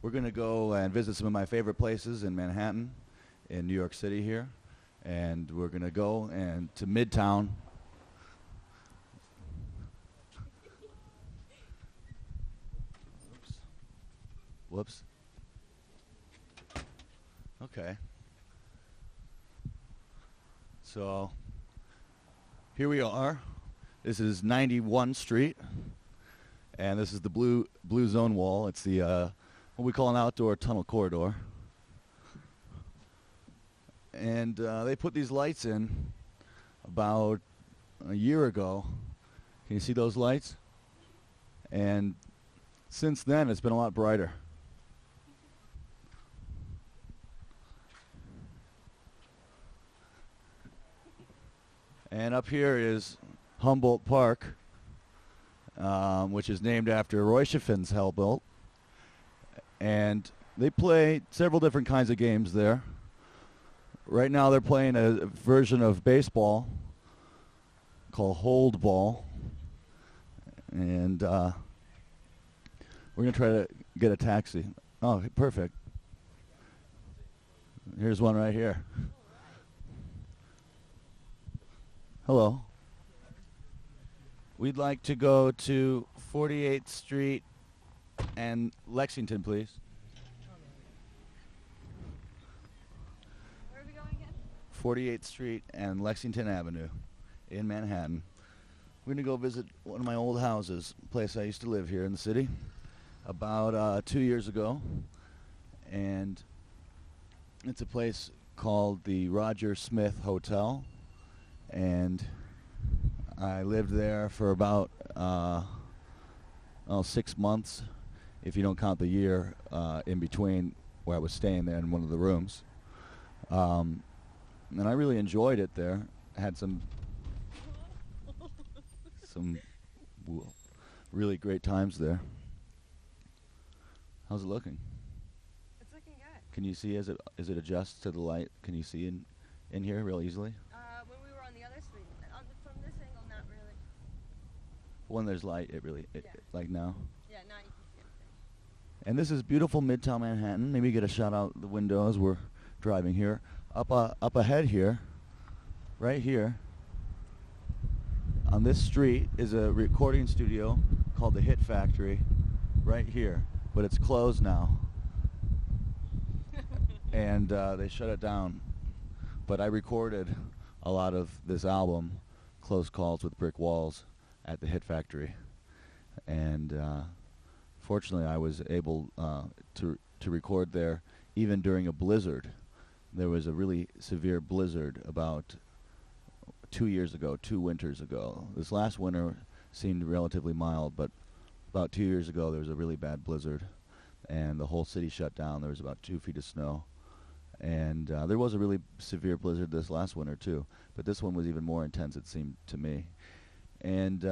We're going to go and visit some of my favorite places in Manhattan, in New York City here. And we're going to go and to Midtown. Whoops. Okay. So here we are. This is 91 Street, and this is the blue zone wall. It's the what we call an outdoor tunnel corridor. And they put these lights in about a year ago. Can you see those lights? And since then, it's been a lot brighter. And up here is Humboldt Park, which is named after Reuschefen's Humboldt. And they play several different kinds of games there. Right now they're playing a version of baseball called hold ball. And we're going to try to get a taxi. Oh, perfect. Here's one right here. Hello. We'd like to go to 48th Street and Lexington, please. Where are we going again? 48th Street and Lexington Avenue in Manhattan. We're going to go visit one of my old houses, a place I used to live here in the city, about 2 years ago. And it's a place called the Roger Smith Hotel. And I lived there for about 6 months, if you don't count the year in between where I was staying there in one of the rooms. And I really enjoyed it there. I had some really great times there. How's it looking? It's looking good. Can you see as it adjusts to the light? Can you see in here real easily? When we were on the other street, from this angle, not really. When there's light, it Yeah. like now. Yeah, now you can see everything. And this is beautiful Midtown Manhattan. Maybe get a shot out the window as we're driving here. Up ahead here, right here, on this street is a recording studio called the Hit Factory, right here. But it's closed now. And they shut it down. But I recorded a lot of this album, Close Calls with Brick Walls, at the Hit Factory. And fortunately I was able to record there even during a blizzard. There was a really severe blizzard about 2 years ago, 2 winters ago. This last winter seemed relatively mild, but about 2 years ago there was a really bad blizzard, and the whole city shut down. There was about 2 feet of snow. And there was a really severe blizzard this last winter too, but this one was even more intense, it seemed to me. And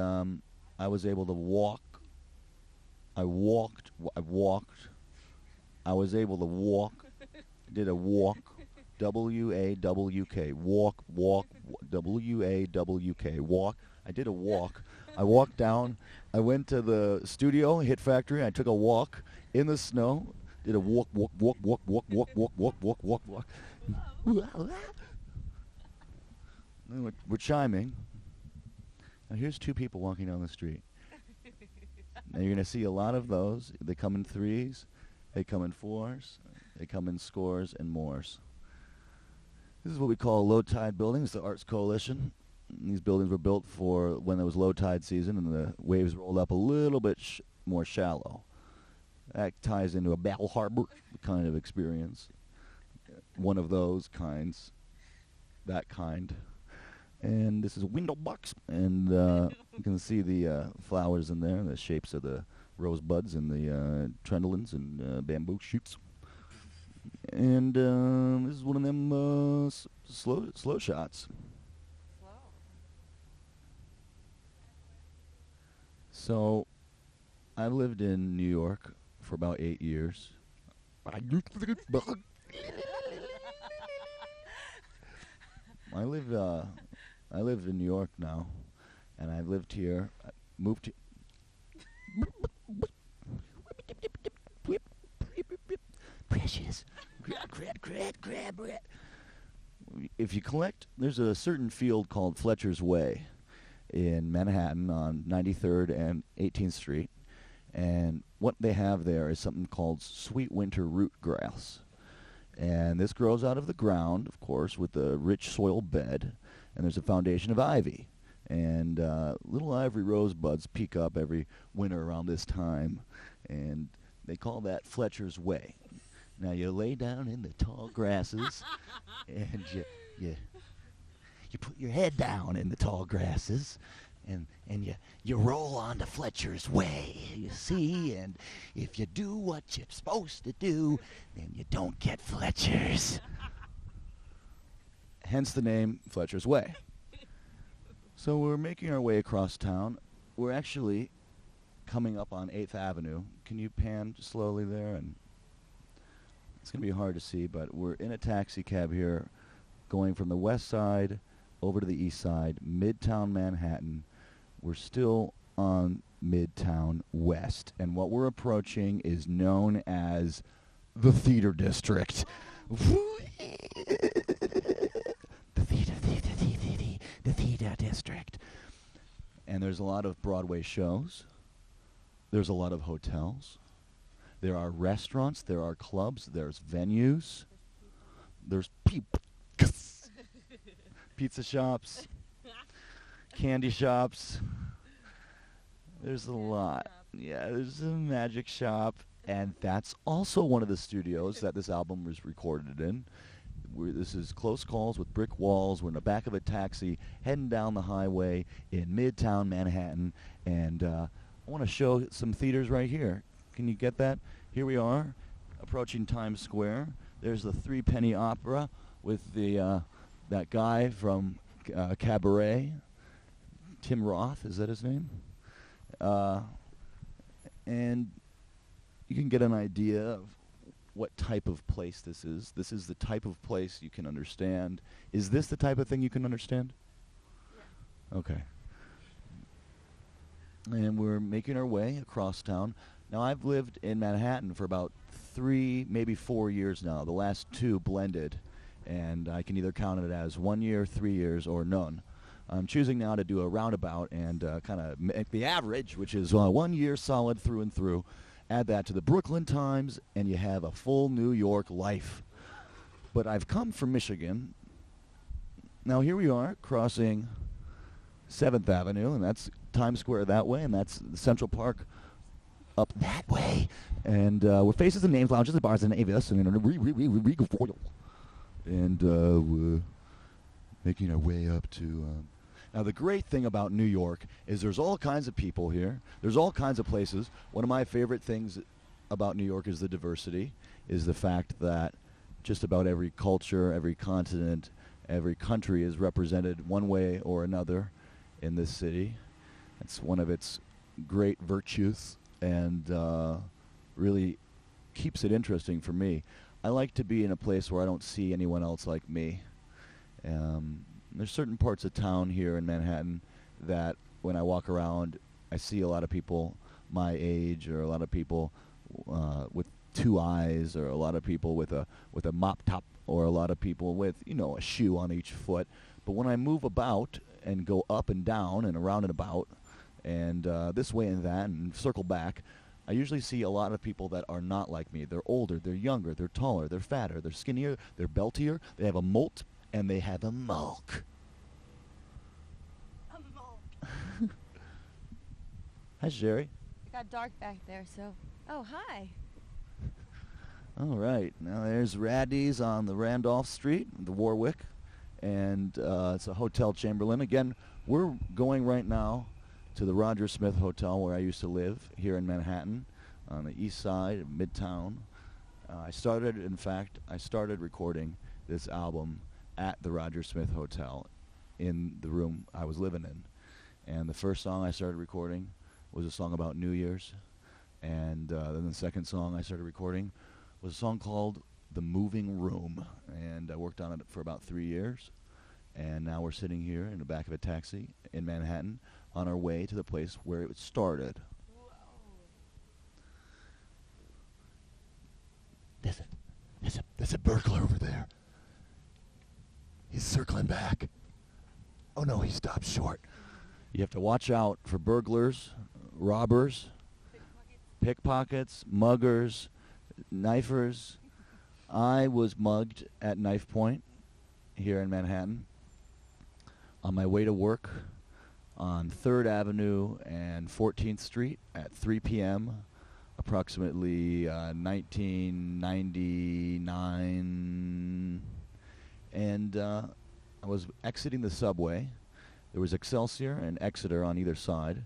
I was able to walk. I was able to walk. Did a walk. W-A-W-K. Walk. W-A-W-K. Walk. I did a walk. I walked down. I went to the studio, Hit Factory. I took a walk in the snow. Did a walk. We're chiming. Now here's 2 people walking down the street. Now you're going to see a lot of those. They come in 3s. They come in 4s. They come in scores and mores. This is what we call a low tide building. It's the Arts Coalition. And these buildings were built for when there was low tide season and the waves rolled up a little bit more shallow. That ties into a Battle Harbor kind of experience. One of those kinds. That kind. And this is a window box. And you can see the flowers in there, the shapes of the rosebuds and the trendolins and bamboo shoots. And this is one of them slow shots. Slow. So I lived in New York for about 8 years. I live in New York now, and I've lived here. I moved to precious. Grab. If you collect, there's a certain field called Fletcher's Way in Manhattan on 93rd and 18th Street. And what they have there is something called sweet winter root grass. And this grows out of the ground, of course, with a rich soil bed. And there's a foundation of ivy. And little ivory rosebuds peek up every winter around this time. And they call that Fletcher's Way. Now you lay down in the tall grasses, and you put your head down in the tall grasses, and you roll onto Fletcher's Way, you see, and if you do what you're supposed to do, then you don't get Fletcher's. Hence the name Fletcher's Way. So we're making our way across town. We're actually coming up on 8th Avenue. Can you pan slowly there? And it's going to be hard to see, but we're in a taxi cab here going from the west side over to the east side, Midtown Manhattan. We're still on Midtown West, and what we're approaching is known as the Theater District. The Theater District. And there's a lot of Broadway shows. There's a lot of hotels. There are restaurants, there are clubs, there's venues, there's pizza shops, candy shops. There's a lot. Yeah, there's a magic shop, and that's also one of the studios that this album was recorded in. This is Close Calls with Brick Walls. We're in the back of a taxi heading down the highway in Midtown Manhattan, and I want to show some theaters right here. Can you get that? Here we are, approaching Times Square. There's the Three Penny Opera with the that guy from Cabaret, Tim Roth. Is that his name? And you can get an idea of what type of place this is. This is the type of place you can understand. Is this the type of thing you can understand? Yeah. Okay. And we're making our way across town. Now, I've lived in Manhattan for about 3, maybe 4 years now. The last 2 blended, and I can either count it as 1 year, 3 years, or none. I'm choosing now to do a roundabout and kind of make the average, which is 1 year solid through and through. Add that to the Brooklyn Times, and you have a full New York life. But I've come from Michigan. Now, here we are crossing 7th Avenue, and that's Times Square that way, and that's Central Park up that way. And we're faces and names, lounges and bars and Avis, and Regal Royal. And we're making our way up to... Now, the great thing about New York is there's all kinds of people here. There's all kinds of places. One of my favorite things about New York is the diversity, is the fact that just about every culture, every continent, every country is represented one way or another in this city. It's one of its great virtues and really keeps it interesting for me. I like to be in a place where I don't see anyone else like me. There's certain parts of town here in Manhattan that when I walk around, I see a lot of people my age, or a lot of people with 2 eyes, or a lot of people with a mop top, or a lot of people with, a shoe on each foot. But when I move about and go up and down and around and about, and this way and that, and circle back, I usually see a lot of people that are not like me. They're older, they're younger, they're taller, they're fatter, they're skinnier, they're beltier, they have a molt, and they have a mulk. A mulk. Hi, Cherie. It got dark back there, so... Oh, hi. All right. Now, there's Raddy's on the Randolph Street, the Warwick, and it's a Hotel Chamberlain. Again, we're going right now to the Roger Smith Hotel where I used to live here in Manhattan on the east side of Midtown. I started recording this album at the Roger Smith Hotel in the room I was living in. And the first song I started recording was a song about New Year's. And then the second song I started recording was a song called The Moving Room. And I worked on it for about 3 years. And now we're sitting here in the back of a taxi in Manhattan on our way to the place where it started. Whoa. There's a burglar over there. He's circling back. Oh no, he stopped short. You have to watch out for burglars, robbers, pickpockets, muggers, knifers. I was mugged at knife point here in Manhattan on my way to work on 3rd Avenue and 14th Street at 3 p.m. approximately 1999. And I was exiting the subway. There was Excelsior and Exeter on either side.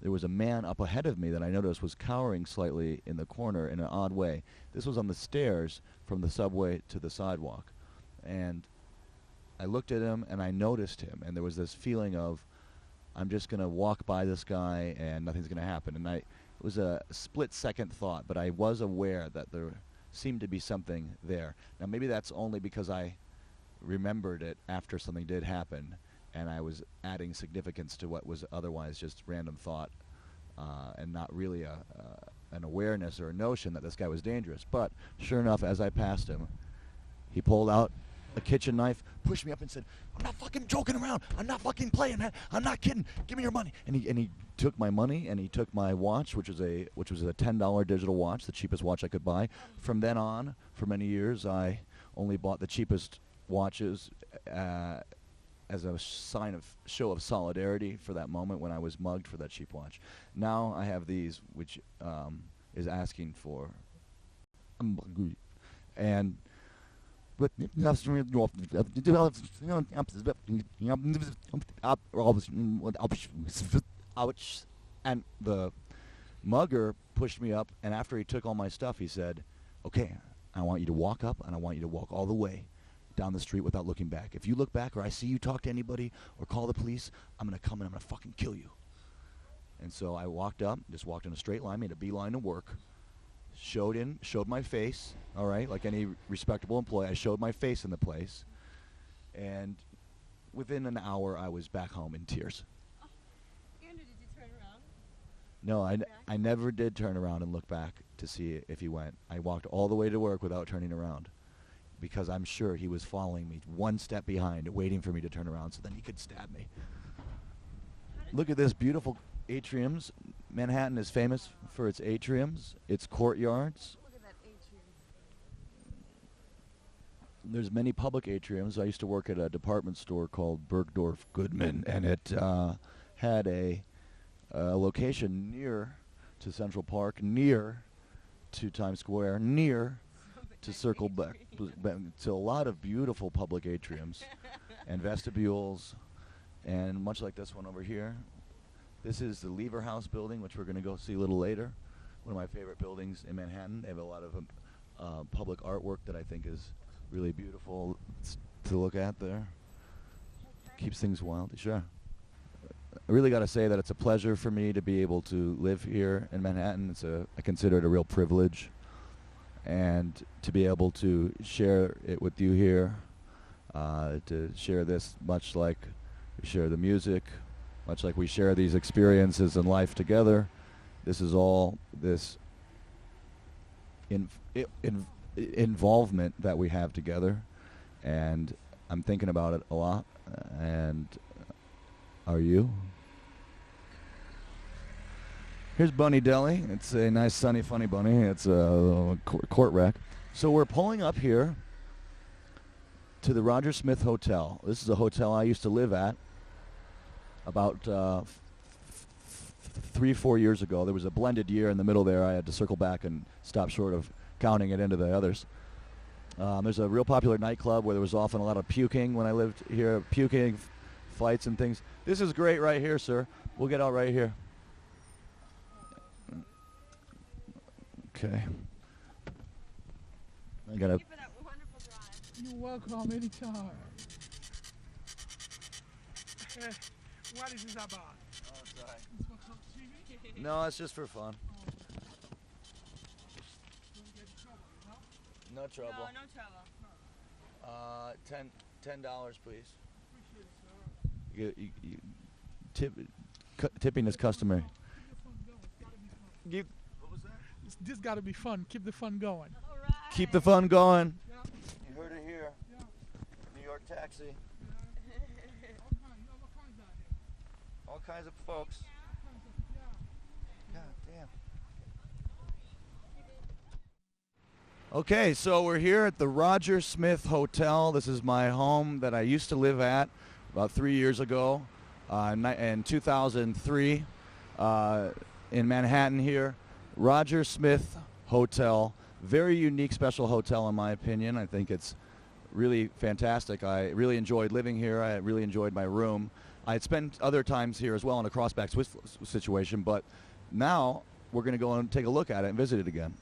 There was a man up ahead of me that I noticed was cowering slightly in the corner in an odd way. This was on the stairs from the subway to the sidewalk. And I looked at him and I noticed him. And there was this feeling of, I'm just going to walk by this guy and nothing's going to happen. And it was a split-second thought, but I was aware that there seemed to be something there. Now, maybe that's only because I remembered it after something did happen, and I was adding significance to what was otherwise just random thought and not really an awareness or a notion that this guy was dangerous. But sure enough, as I passed him, he pulled out a kitchen knife, pushed me up and said, "I'm not fucking joking around. I'm not fucking playing, man. I'm not kidding. Give me your money." And he took my money and he took my watch, which was a $10 digital watch, the cheapest watch I could buy. From then on, for many years, I only bought the cheapest watches as a show of solidarity for that moment when I was mugged for that cheap watch. Now I have these, which is asking for, and and the mugger pushed me up, and after he took all my stuff, he said, "Okay, I want you to walk up, and I want you to walk all the way down the street without looking back. If you look back or I see you talk to anybody or call the police, I'm going to come and I'm going to fucking kill you." And so I walked up, just walked in a straight line, made a beeline to work, showed my face, all right, like any respectable employee. I showed my face in the place, and within an hour, I was back home in tears. Oh. Andrew, did you turn around? No, I never did turn around and look back to see if he went. I walked all the way to work without turning around, because I'm sure he was following me one step behind, waiting for me to turn around so then he could stab me. Look at this beautiful atriums. Manhattan is famous for its atriums, its courtyards. Look at that atrium. There's many public atriums. I used to work at a department store called Bergdorf Goodman, and it had a location near to Central Park, near to Times Square, near to Circle Back. So a lot of beautiful public atriums and vestibules, and much like this one over here. This is the Lever House building, which we're going to go see a little later. One of my favorite buildings in Manhattan. They have a lot of public artwork that I think is really beautiful to look at there. Keeps things wild. Sure. I really got to say that it's a pleasure for me to be able to live here in Manhattan. I consider it a real privilege. And to be able to share it with you here, to share this much like we share the music, much like we share these experiences in life together. This is all this involvement that we have together, and I'm thinking about it a lot. And are you? Here's Bunny Deli. It's a nice, sunny, funny bunny. It's a court wreck. So we're pulling up here to the Roger Smith Hotel. This is a hotel I used to live at about 3-4 years ago. There was a blended year in the middle there. I had to circle back and stop short of counting it into the others. There's a real popular nightclub where there was often a lot of puking when I lived here, puking, fights and things. This is great right here, sir. We'll get out right here. Okay. I gotta. Thank you for that wonderful drive. You're welcome anytime. What is this about? Oh, sorry. It's for some TV? No, it's just for fun. Don't get in trouble, you know? No trouble. No trouble. $10, please. Appreciate it, sir. Tipping is customary. Keep the fun going. It's gotta be fun. What was that? This gotta be fun. Keep the fun going. All right. Keep the fun going. Yeah. You heard it here. Yeah. New York taxi. All kinds out here. All kinds of folks. Yeah. God damn. Okay, so we're here at the Roger Smith Hotel. This is my home that I used to live at about 3 years ago, in 2003, in Manhattan here. Roger Smith Hotel, very unique, special hotel in my opinion. I think it's really fantastic. I really enjoyed living here. I really enjoyed my room. I had spent other times here as well in a crossback Swiss situation, but now we're going to go and take a look at it and visit it again.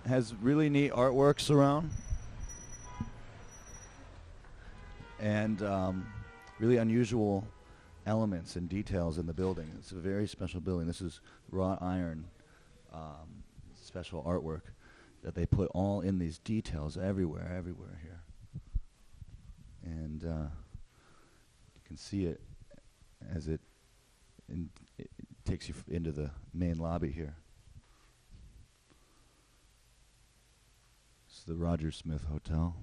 Has really neat artworks around and really unusual elements and details in the building. It's a very special building. This is wrought iron special artwork that they put all in these details everywhere here. And you can see it as it takes you into the main lobby here. It's the Roger Smith Hotel.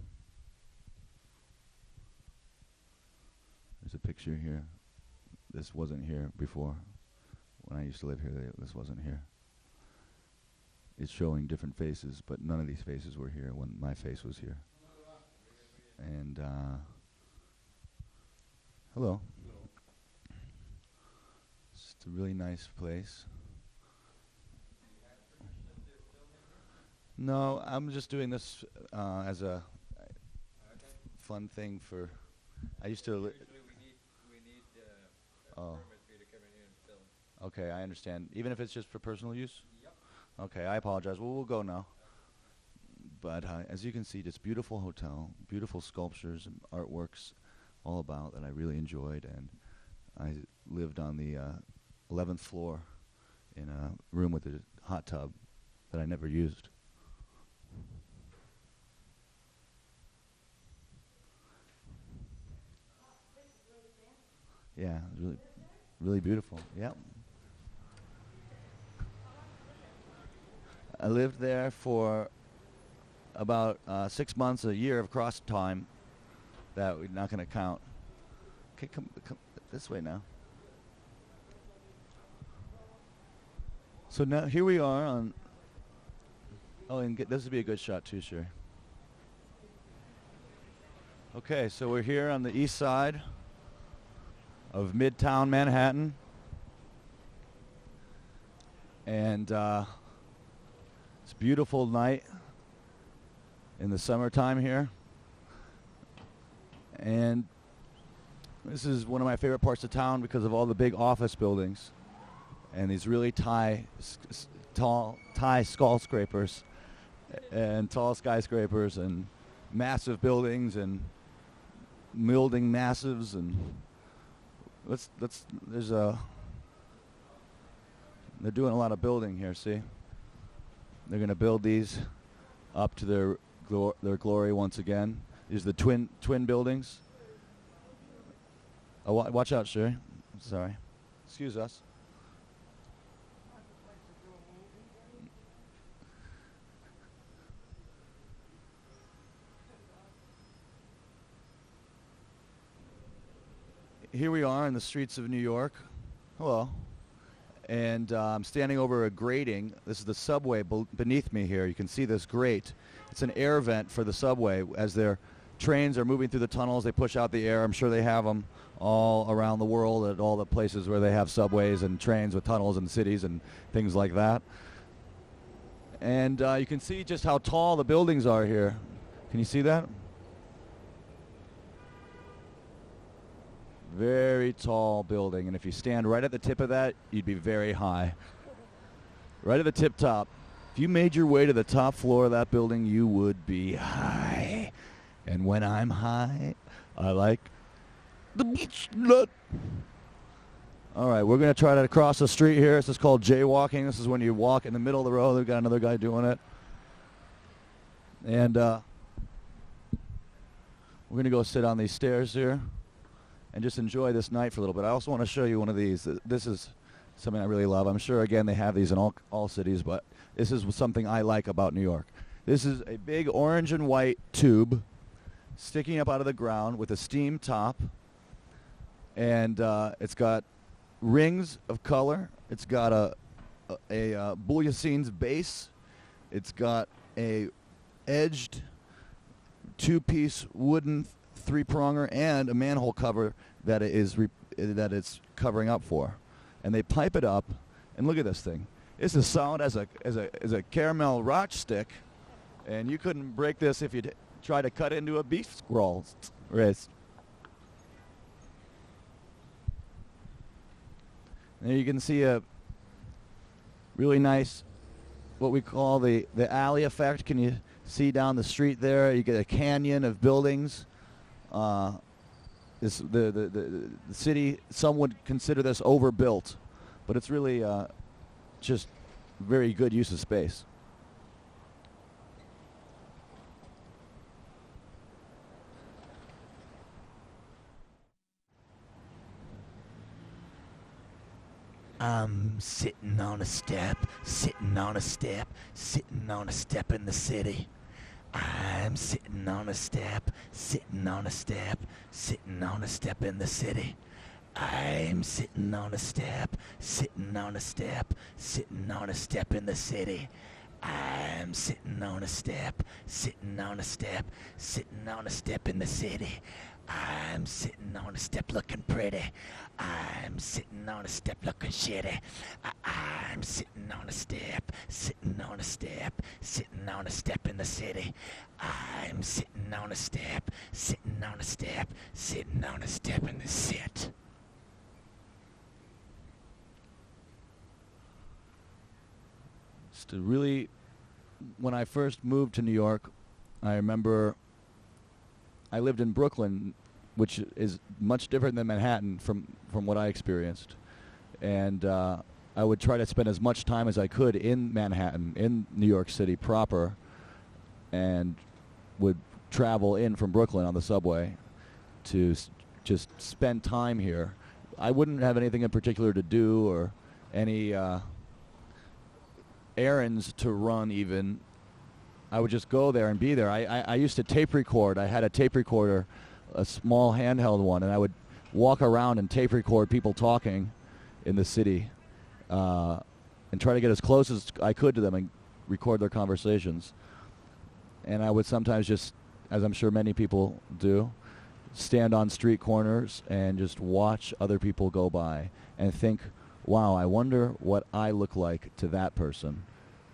There's a picture here. This wasn't here before. When I used to live here, this wasn't here. It's showing different faces, but none of these faces were here when my face was here. And, hello. It's a really nice place. No, I'm just doing this as a fun thing for. I used to. Usually we need a permit for you to come in here and film. Okay, I understand. Even if it's just for personal use. Yep. Okay, I apologize. Well, we'll go now. But as you can see, just beautiful hotel, beautiful sculptures and artworks, all about that I really enjoyed, and I lived on the 11th floor in a room with a hot tub that I never used. Yeah, really, really beautiful. Yep. I lived there for about 6 months, a year of cross time that we're not going to count. Okay, come this way now. So now here we are on. Oh, and this would be a good shot too, Cherie. Okay, so we're here on the east side of Midtown Manhattan, and it's a beautiful night in the summertime here, and this is one of my favorite parts of town because of all the big office buildings and these really tall skyscrapers and tall skyscrapers and massive buildings and building massives. And they're doing a lot of building here. See, they're going to build these up to their glory once again. These are the twin buildings. Oh, watch out, Cherie. Sorry. Excuse us. Here we are in the streets of New York. Hello. And I'm standing over a grating. This is the subway beneath me here. You can see this grate. It's an air vent for the subway. As their trains are moving through the tunnels, they push out the air. I'm sure they have them all around the world at all the places where they have subways and trains with tunnels and cities and things like that. And you can see just how tall the buildings are here. Can you see that? Very tall building, and if you stand right at the tip of that, you'd be very high. Right at the tip top. If you made your way to the top floor of that building, you would be high. And when I'm high, I like the beach nut. All right, we're going to try to cross the street here. This is called jaywalking. This is when you walk in the middle of the road. We've got another guy doing it. And we're going to go sit on these stairs here. and just enjoy this night for a little bit. I also want to show you one of these. This is something I really love. I'm sure, again, they have these in all cities, but this is something I like about New York. This is a big orange and white tube sticking up out of the ground with a steam top, and it's got rings of color. It's got a Bouillesines base. It's got a edged two-piece wooden three-pronger and a manhole cover that it's covering up for. And they pipe it up, and look at this thing. It's as solid as a caramel roach stick, and you couldn't break this if you try to cut into a beef squirrel's wrist. There you can see a really nice, what we call the alley effect. Can you see down the street there? You get a canyon of buildings. The city, some would consider this overbuilt, but it's really just very good use of space. I'm sitting on a step, sitting on a step, sitting on a step in the city. I'm sitting on a step, sitting on a step, sitting on a step in the city. I'm sitting on a step, sitting on a step, sitting on a step in the city. I'm sitting on a step, sitting on a step, sitting on a step in the city. I'm sitting on a step looking pretty. I'm sitting on a step looking shitty. I'm sitting on a step, sitting on a step, sitting on a step in the city. I'm sitting on a step, sitting on a step, sitting on a step in the sit. Just to really, when I first moved to New York, I remember I lived in Brooklyn, which is much different than Manhattan from what I experienced. And I would try to spend as much time as I could in Manhattan, in New York City proper, and would travel in from Brooklyn on the subway to just spend time here. I wouldn't have anything in particular to do or any errands to run even. I would just go there and be there. I used to tape record. I had a tape recorder, a small handheld one, and I would walk around and tape record people talking in the city and try to get as close as I could to them and record their conversations. And I would sometimes just, as I'm sure many people do, stand on street corners and just watch other people go by and think, wow, I wonder what I look like to that person,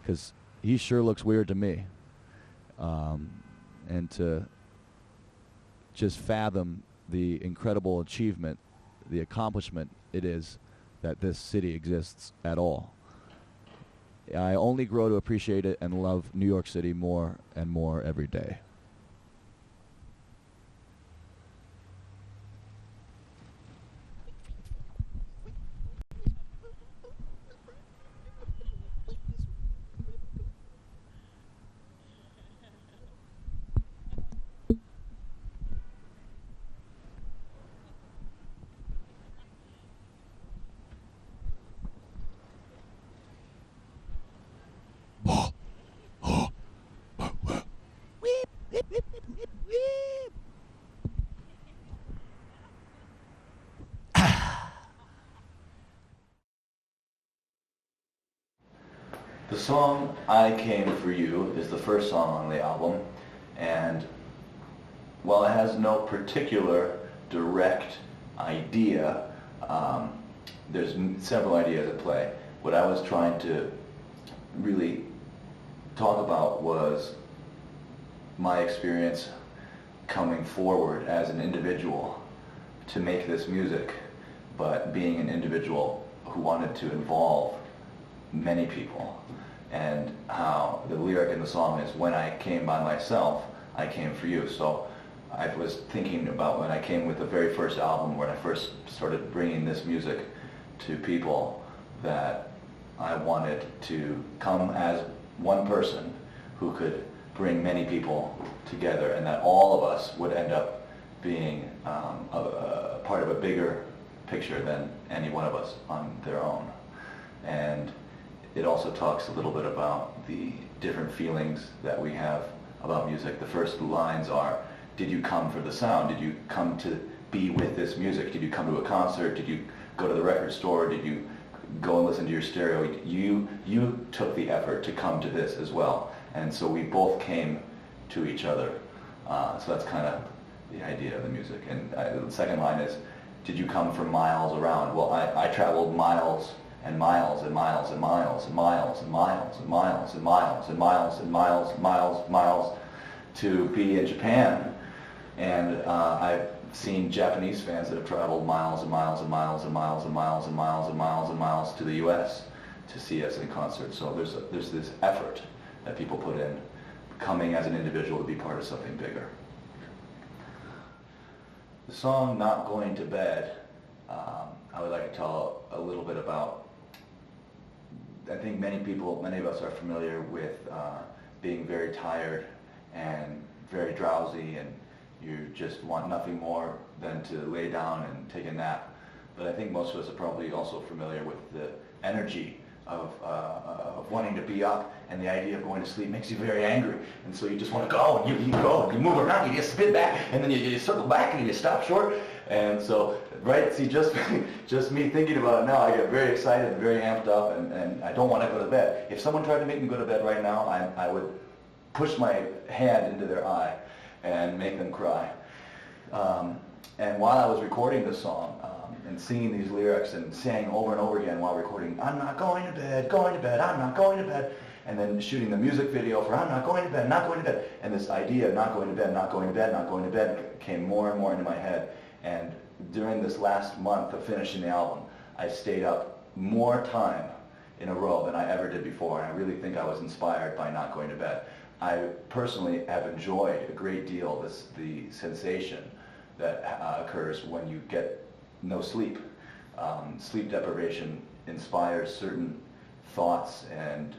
because he sure looks weird to me. And to just fathom the incredible achievement, the accomplishment it is that this city exists at all. I only grow to appreciate it and love New York City more and more every day. The song I Came For You is the first song on the album, and while it has no particular direct idea, there's several ideas at play. What I was trying to really talk about was my experience coming forward as an individual to make this music, but being an individual who wanted to involve many people, and how the lyric in the song is, when I came by myself, I came for you. So I was thinking about when I came with the very first album, when I first started bringing this music to people, that I wanted to come as one person who could bring many people together, and that all of us would end up being part of a bigger picture than any one of us on their own. And it also talks a little bit about the different feelings that we have about music. The first lines are, did you come for the sound? Did you come to be with this music? Did you come to a concert? Did you go to the record store? Did you go and listen to your stereo? You took the effort to come to this as well. And so we both came to each other. So that's kind of the idea of the music. And the second line is, did you come from miles around? Well, I traveled miles and miles and miles and miles and miles and miles and miles and miles and miles and miles to be in Japan. And I've seen Japanese fans that have traveled miles and miles and miles and miles and miles and miles and miles and miles to the U.S. to see us in concert. So there's this effort that people put in, coming as an individual to be part of something bigger. The song "Not Going to Bed," I would like to tell a little bit about. I think many of us are familiar with being very tired and very drowsy, and you just want nothing more than to lay down and take a nap. But I think most of us are probably also familiar with the energy of wanting to be up, and the idea of going to sleep makes you very angry, and so you just want to go, and you go, and you move around, you just spin back, and then you circle back, and you stop short, and so, right, see, just me thinking about it now, I get very excited and very amped up, and I don't want to go to bed. If someone tried to make me go to bed right now, I would push my hand into their eye and make them cry. And while I was recording this song, and singing these lyrics and saying over and over again while recording, I'm not going to bed, I'm not going to bed, and then shooting the music video for I'm not going to bed, not going to bed, and this idea of not going to bed, not going to bed, not going to bed came more and more into my head. And during this last month of finishing the album, I stayed up more time in a row than I ever did before, and I really think I was inspired by not going to bed. I personally have enjoyed a great deal the sensation that occurs when you get no sleep. Sleep deprivation inspires certain thoughts and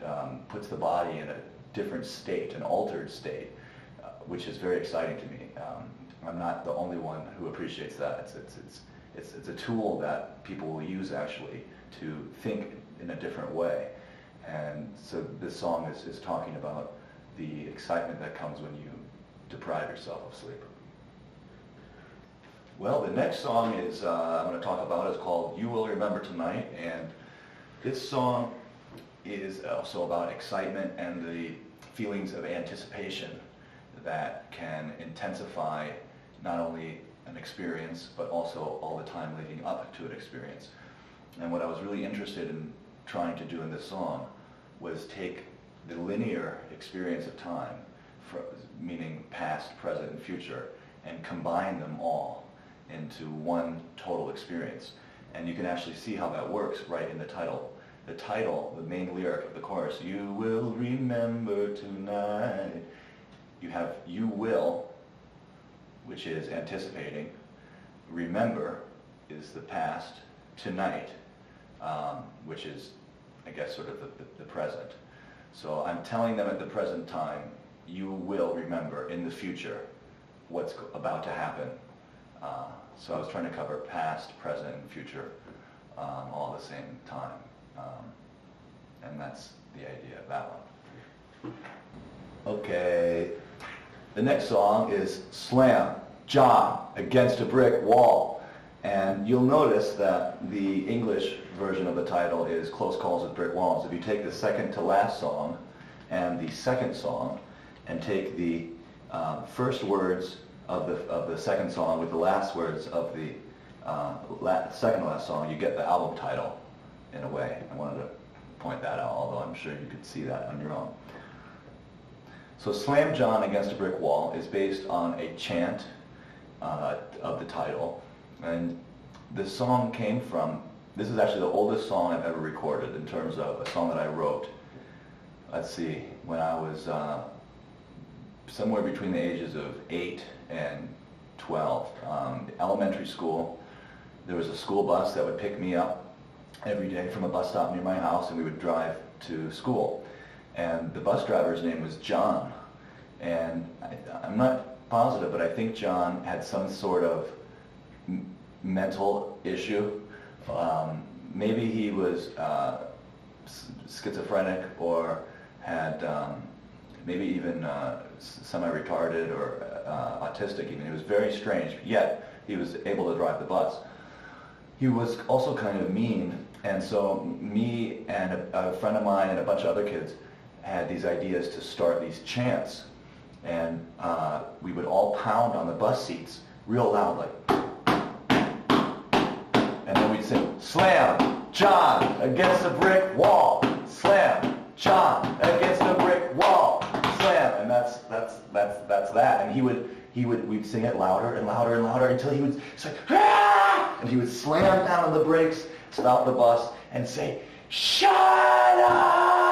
puts the body in a different state, an altered state, which is very exciting to me. I'm not the only one who appreciates that. It's a tool that people will use actually to think in a different way. And so this song is talking about the excitement that comes when you deprive yourself of sleep. Well, the next song is I'm going to talk about is called You Will Remember Tonight, and this song is also about excitement and the feelings of anticipation that can intensify not only an experience but also all the time leading up to an experience. And what I was really interested in trying to do in this song was take the linear experience of time, meaning past, present, and future, and combine them all into one total experience. And you can actually see how that works right in the title. The title, the main lyric of the chorus, you will remember tonight. You have you will, which is anticipating. Remember is the past. Tonight, which is, I guess, sort of the present. So I'm telling them at the present time, you will remember in the future what's about to happen. So I was trying to cover past, present, and future all at the same time. And that's the idea of that one. Okay, the next song is Slam, John, Against a Brick Wall. And you'll notice that the English version of the title is Close Calls with Brick Walls. If you take the second to last song and the second song and take the first words of the second song with the last words of the second to last song, you get the album title in a way. I wanted to point that out, although I'm sure you could see that on your own. So Slam John Against a Brick Wall is based on a chant of the title. And this song came from, this is actually the oldest song I've ever recorded in terms of a song that I wrote, let's see, when I was somewhere between the ages of 8 and 12. Elementary school, there was a school bus that would pick me up every day from a bus stop near my house, and we would drive to school. And the bus driver's name was John. And I'm not positive, but I think John had some sort of mental issue. Maybe he was schizophrenic or had maybe even semi-retarded or autistic even. He was very strange, yet he was able to drive the bus. He was also kind of mean, and so me and a friend of mine and a bunch of other kids had these ideas to start these chants, and we would all pound on the bus seats real loud, like, and then we'd sing, slam, John, against the brick wall, slam, John, against the brick wall, slam, and that's that. And we'd sing it louder and louder and louder until he would say, ah! And he would slam down on the brakes, stop the bus, and say, shut up!